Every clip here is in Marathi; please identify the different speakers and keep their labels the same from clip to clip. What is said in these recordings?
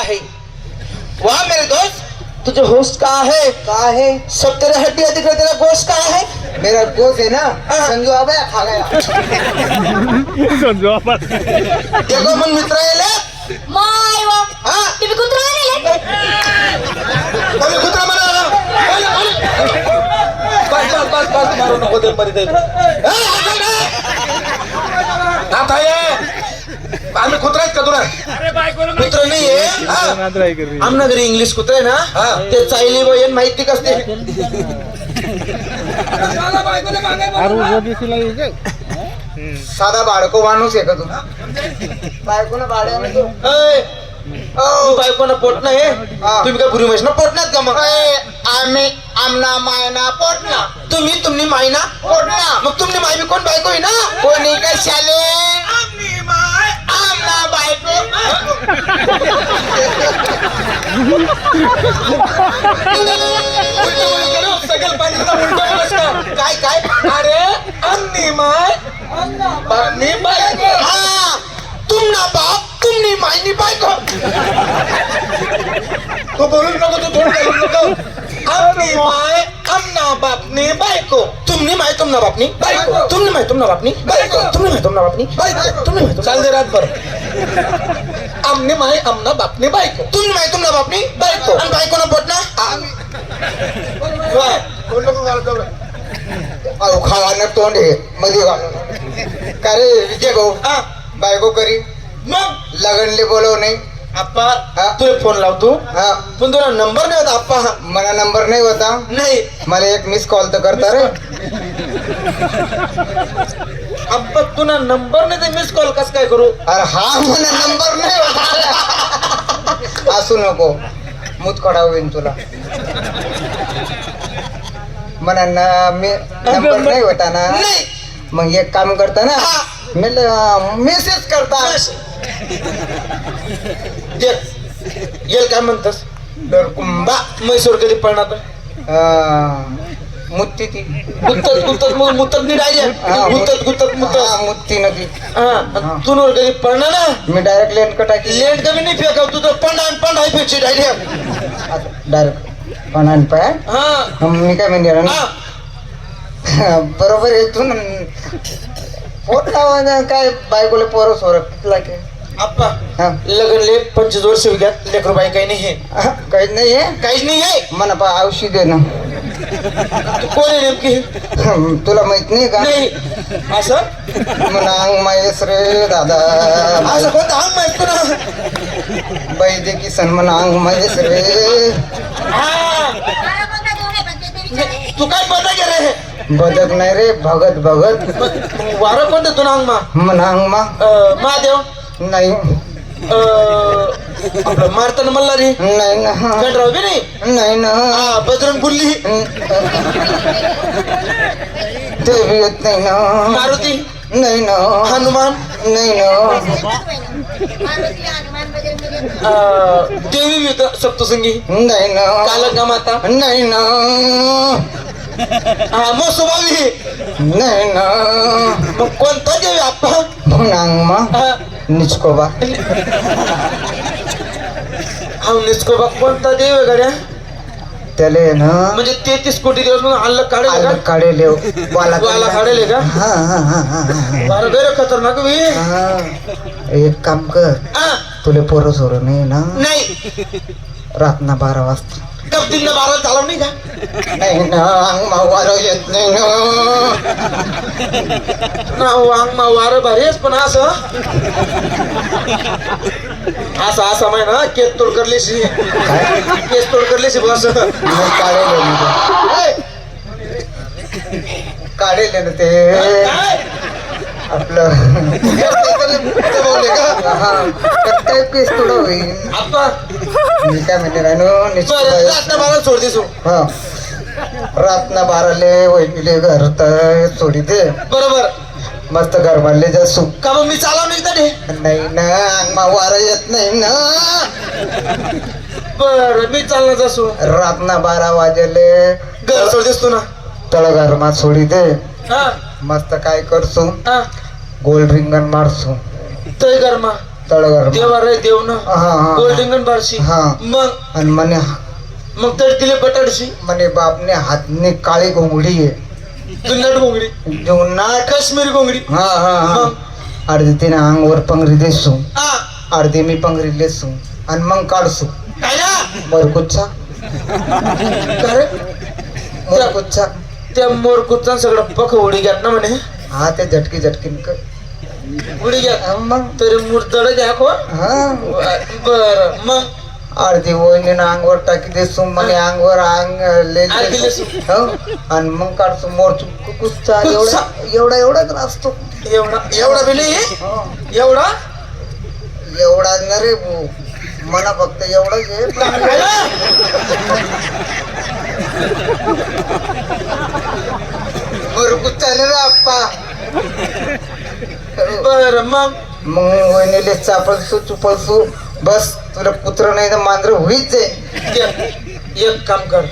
Speaker 1: है? वाह मेरे दोस्त, तुझे होश कहाँ है? सब तेरे हड्डियां दिख रहे, तेरा गोश्त कहाँ है?
Speaker 2: मेरा गोश्त है ना, संजू आबा खा गया.
Speaker 1: देखो मन मित्र आहे
Speaker 3: माय वा
Speaker 1: हा
Speaker 3: तुम्ही कुत्रा आणले
Speaker 1: कोणी कुत्रा म्हणा बस मारू नको ते मरी जाईल आता ये आम्ही कुत्रा आहेत का तुला? कुत्रा नाहीये. आमना घरी इंग्लिश कुत्रा आहे ना, ते चायली बहीण माहिती कसते.
Speaker 2: साधा बाळको माणूस आहे का तू? बायकोला भाड्या म्हणतो.
Speaker 1: बायकोना पोट नाही तुम्ही काय भुरी म्हैस ना पोटनात का? मग
Speaker 2: आम्ही आमना मायना पोटना,
Speaker 1: तुम्ही मायना
Speaker 2: पोटना.
Speaker 1: मग तुम्ही माय बी कोण बायको आहे ना?
Speaker 2: कोणी कशाले आमना बायको.
Speaker 1: काय काय अरे आमनी माय बापनी बायको. हा तुमना बाप तुमनी मायनी बायको. तो बोलूच नको, तू थोडं बोलू नको. आमनी माय आमना बापनी बायको. तुमनी माय तुमना बापनी बायको. तुमनी माय तुमना बापनी बायको. तुमनी माय तुमना बापनी बायको. तुमनी माय चाल दे रातभर. आमनी माय आमना बापनी बायको. तुमनी माय तुमना बापनी बायको. आणि बायको ना पोट ना
Speaker 2: खावानं तोंड हे मध्ये घालून. का रे विजय भाऊ, बायको करी
Speaker 1: मग
Speaker 2: लगनले बोलव नाही.
Speaker 1: आप्पा तुला फोन लावतो
Speaker 2: हा,
Speaker 1: पण तुला नंबर नाही होता आप्पा.
Speaker 2: मला नंबर नाही होता.
Speaker 1: नाही
Speaker 2: मला एक मिस कॉल तर करता रे.
Speaker 1: आप्पा तुला नंबर नाही तर मिस कॉल कस काय करू?
Speaker 2: अरे हा मला नंबर नाही होता. असू नको, मूत कडाव होईन तुला. म्हणा ना मी नंबर नाही होता ना.
Speaker 1: नाही
Speaker 2: मग एक काम करता ना, मेसेज करता.
Speaker 1: येल काय म्हणतस? बा मैसूर कधी पडणार?
Speaker 2: मुत्ती ती
Speaker 1: मुत्तत नी डायरेक्ट गुत्तत
Speaker 2: मुत्ती नदी.
Speaker 1: तू नवर कधी पडणार ना.
Speaker 2: मी डायरेक्ट लेन कटाकी
Speaker 1: लेट कमी नाही फेकाव तू तर पंड आहे फेकची डायरेक्ट.
Speaker 2: डायरेक्ट पण पाय.
Speaker 1: हा
Speaker 2: मी काय म्हणजे बरोबर आहे तू पोट लावा काय बायकोले पोरं सोरत लागे.
Speaker 1: आप्पा लग्नले 25 वर्ष घ्या लेकरू बाई काही नाही.
Speaker 2: काहीच नाही आहे.
Speaker 1: काहीच नाही आहे.
Speaker 2: म्हणा पा औषध आहे ना.
Speaker 1: कोण आहे नेमकी?
Speaker 2: तुला माहित नाही का?
Speaker 1: नाही असं
Speaker 2: म्हणा महेश रे दादा.
Speaker 1: असं कोणतं अंग माहित तुला?
Speaker 2: बैदे की सन्मान अंग महेश रे.
Speaker 1: हा तू काय पता के रे?
Speaker 2: बदक नाही रे, भगत भगत.
Speaker 1: वारं कोणतं तुला अंग मा?
Speaker 2: म्हणा अंग मा
Speaker 1: महादेव
Speaker 2: नाही.
Speaker 1: आपलं मारताना मल्हारी
Speaker 2: नाही ना.
Speaker 1: गणराव बी नाही.
Speaker 2: नाही ना.
Speaker 1: बजरंग बुल्ली
Speaker 2: ते बी येत नाही ना.
Speaker 1: मारुती
Speaker 2: नाही ना.
Speaker 1: हनुमान
Speaker 2: नाही ना.
Speaker 1: देवी बी होतं सप्तसंगी.
Speaker 2: नाही ना.
Speaker 1: कालका माता
Speaker 2: नाही ना.
Speaker 1: मोसोबावी
Speaker 2: नाही ना.
Speaker 1: मग कोणता देवी आप्पा?
Speaker 2: म्हणा मा निचकोबा.
Speaker 1: हा निस्कोबा कोणता देव आहे गड्या?
Speaker 2: त्याले ना
Speaker 1: म्हणजे 33 कोटी दिवस म्हणून अल्लग काढेल का?
Speaker 2: अलग काढेले वाला
Speaker 1: वाला काढेल का? बरं बरं खतरनाक बी.
Speaker 2: एक काम कर, तुले पोरं सोर नाही ना.
Speaker 1: नाही
Speaker 2: रातना 12 वाजता.
Speaker 1: कप्तीन 12 चालव नाही का?
Speaker 2: नाही ना. अंग वारं येत नाही ना.
Speaker 1: वांग मा वारं भारीच पण असं माहिती ना केस तोड करलेशी बस
Speaker 2: काढेल ना ते आपलं काय केस थोडं होईल.
Speaker 1: आप्पा
Speaker 2: मी काय म्हणते रानो
Speaker 1: रात्र 12 सोड दे सो.
Speaker 2: हा रातना 12ले वहिनीले घर तर सोडी दे.
Speaker 1: बरोबर
Speaker 2: मस्त घर बांधले जासू
Speaker 1: का? मग मी चालव नाही का?
Speaker 2: नाही ना. अंगमा वारं येत नाही ना.
Speaker 1: बर मी चालणार जासू.
Speaker 2: रातना 12 वाजेले
Speaker 1: घर सोड देस तू ना.
Speaker 2: तळ घरमा सोडी दे.
Speaker 1: हा
Speaker 2: मस्त काय करसू,
Speaker 1: हा
Speaker 2: गोल रिंगण मारसू.
Speaker 1: तय गरमा
Speaker 2: तळगर
Speaker 1: देवा रे देव ना
Speaker 2: हा.
Speaker 1: गोल्डिंगन बारशी
Speaker 2: हा.
Speaker 1: मग
Speaker 2: आणि
Speaker 1: मग तर तिले बटाडशी
Speaker 2: म्हणे बापने हातने काळी घोंगडी आहे
Speaker 1: जुन्नट घोंगडी
Speaker 2: जुनाट
Speaker 1: काश्मीरी घोंगडी
Speaker 2: हा हा हा
Speaker 1: मग
Speaker 2: अर्धी तिने अंगवर पंगरी देसू
Speaker 1: आ
Speaker 2: अर्धी मी पंगरी लेसू आणि मग काढसू
Speaker 1: काय ना
Speaker 2: मोरकुच्छा
Speaker 1: का रे?
Speaker 2: मोरकुच्छा
Speaker 1: त्या मोरकुचा सगळं पख उडी घ्यात ना म्हणे
Speaker 2: हा ते झटकीन कर
Speaker 1: उडी घ्या
Speaker 2: हा, मग
Speaker 1: तरी मुर्दड घ्या को
Speaker 2: हा
Speaker 1: बर मग
Speaker 2: अर्धी वहिनीनं अंगवर टाकी देसू म्हणे अंगवर अंग
Speaker 1: अर्धी लेसू.
Speaker 2: आणि मग काढसू मोर कुच्चा
Speaker 1: कुच्चा.
Speaker 2: एवढाच असतो
Speaker 1: एवढा बिले
Speaker 2: हा.
Speaker 1: एवढा
Speaker 2: एवढा न रे भाऊ मला फक्त एवढंच आहे
Speaker 1: काय ना?
Speaker 2: मोरकुच्चा रे आप्पा
Speaker 1: बर मग
Speaker 2: मग वहिनीले चापलसू चुपलसू बस तुला पुत्र नाही तर मांजर होईच आहे
Speaker 1: एक काम कर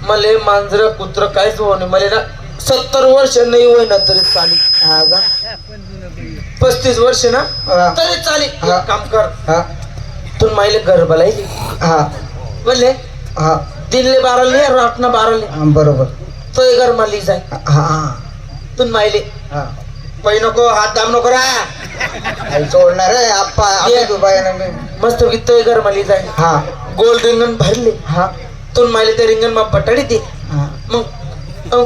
Speaker 1: मले मांजर कुत्र काहीच हो नाही मला ना 70 वर्ष नाही होय ना तरी चाली
Speaker 2: हा का
Speaker 1: 35 वर्ष ना
Speaker 2: हा.
Speaker 1: तरी चाली
Speaker 2: हा.
Speaker 1: एक काम कर
Speaker 2: हा
Speaker 1: तू माहिले घर बलायली
Speaker 2: हा
Speaker 1: बोलले
Speaker 2: हा
Speaker 1: दिनले 12 ले रातना 12 ले
Speaker 2: हा, बरोबर
Speaker 1: तो घर माली जाय
Speaker 2: हा हा
Speaker 1: तू माहिले
Speaker 2: हा
Speaker 1: पै नको हात दाम नको रा
Speaker 2: आई सोडणार आहे आप्पा
Speaker 1: ये.
Speaker 2: आपली बायानं मी
Speaker 1: मस्त तो घर माली जाय
Speaker 2: हा
Speaker 1: गोल रिंगण भरले
Speaker 2: हा
Speaker 1: तू माहिले ते रिंगण मा पटाडी दे
Speaker 2: हा
Speaker 1: मग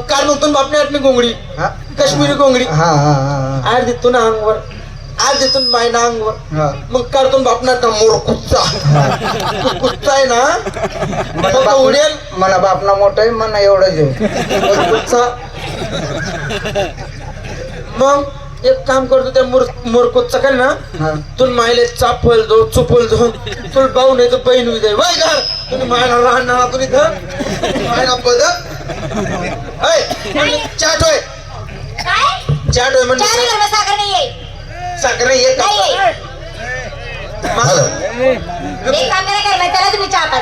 Speaker 1: कार नव्हतं बापने आटली घोंगडी
Speaker 2: हा
Speaker 1: काश्मीरी घोंगडी
Speaker 2: हा हा हा
Speaker 1: आर देतो ना अंगवर आर देतो मायना अंगवर
Speaker 2: हा
Speaker 1: मग काढतो बापना का मोर कुच्चा कुच्चा आहे ना बघा उडेल
Speaker 2: मला बापना मोठं आहे मला एवढंच आहे
Speaker 1: मोर कुच्चा मग एक काम करतो त्या मोर कुच्चा काय ना
Speaker 2: हा
Speaker 1: तू मायले चापल दो चुपल दो तुला भाऊ नाही तर बहीण होई जाय वय घर तुम्ही मायला राहणार तुम्ही इथं मायला बदल चाट होय
Speaker 3: काय
Speaker 1: चाट होय म्हणजे
Speaker 3: चार घर में साखर नहीं है
Speaker 1: साखर येत
Speaker 3: नहीं है
Speaker 1: माझं
Speaker 3: एक काम मेरा घर में चला तुम्ही चाहता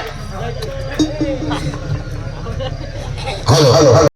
Speaker 2: हॅलो हॅलो